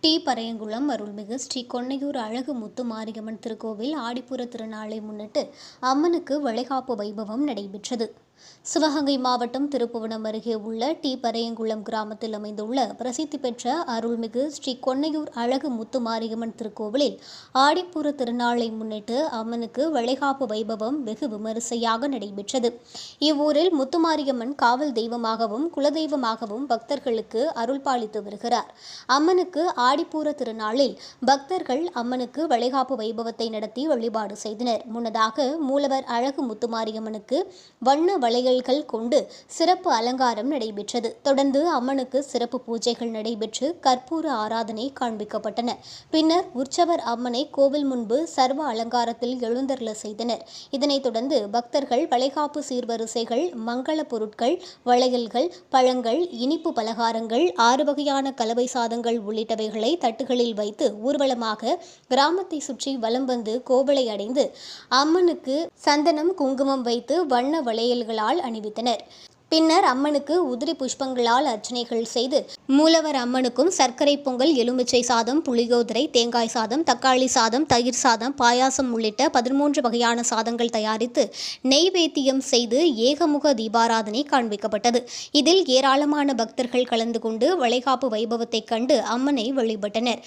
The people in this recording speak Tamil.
டி. பரையங்குளம் அருள்மிகு ஸ்ரீ கொன்னையூர் அழகு முத்து மாரியம்மன் திருக்கோவில் ஆடிப்பூர திருநாளை முன்னிட்டு அம்மனுக்கு வளைகாப்பு வைபவம் நடைபெற்றது. சிவகங்கை மாவட்டம் திருப்புவனம் அருகே உள்ள டி. பரையங்குளம் கிராமத்தில் அமைந்துள்ள பிரசித்தி பெற்ற அருள்மிகு ஸ்ரீ கொன்னையூர் அழகு முத்து மாரியம்மன் திருக்கோவிலில் ஆடிப்பூர திருநாளை முன்னிட்டு அம்மனுக்கு வளைகாப்பு வைபவம் வெகு விமரிசையாக நடைபெற்றது. இவ்வூரில் முத்துமாரியம்மன் காவல் தெய்வமாகவும் குலதெய்வமாகவும் பக்தர்களுக்கு அருள்பாலித்து வருகிறார். அம்மனுக்கு ஆடிப்பூர திருநாளில் பக்தர்கள் அம்மனுக்கு வளைகாப்பு வைபவத்தை நடத்தி வழிபாடு செய்தனர். முன்னதாக மூலவர் அழகு முத்துமாரியம்மனுக்கு வண்ண வளையல்கள் கொண்டு சிறப்பு அலங்காரம் நடைபெற்றது. தொடர்ந்து அம்மனுக்கு சிறப்பு பூஜைகள் நடைபெற்று கற்பூர ஆராதனை காண்பிக்கப்பட்டன. பின்னர் உற்சவர் அம்மனை கோவில் முன்பு சர்வ அலங்காரத்தில் எழுந்தருள செய்தனர். இதனைத் தொடர்ந்து பக்தர்கள் வளைகாப்பு சீர்வரிசைகள், மங்கள பொருட்கள், வளையல்கள், பழங்கள், இனிப்பு பலகாரங்கள், 6 வகையான கலவை சாதங்கள் உள்ளிட்டவைகளை தட்டுகளில் வைத்து ஊர்வலமாக கிராமத்தை சுற்றி வலம் வந்து கோவிலை அடைந்து அம்மனுக்கு சந்தனம், குங்குமம் வைத்து வண்ண வளையல்களால் அணிவித்தனர். பின்னர் அம்மனுக்கு உதிரி புஷ்பங்களால் அர்ச்சனைகள் செய்து மூலவர் அம்மனுக்கும் சர்க்கரை பொங்கல், எலுமிச்சை சாதம், புளியோதரை, தேங்காய் சாதம், தக்காளி சாதம், தயிர் சாதம், பாயாசம் உள்ளிட்ட 13 வகையான சாதங்கள் தயாரித்து நெய்வேத்தியம் செய்து ஏகமுக தீபாராதனை காண்பிக்கப்பட்டது. இதில் ஏராளமான பக்தர்கள் கலந்து கொண்டு வளைகாப்பு வைபவத்தை கண்டு அம்மனை வழிபட்டனர்.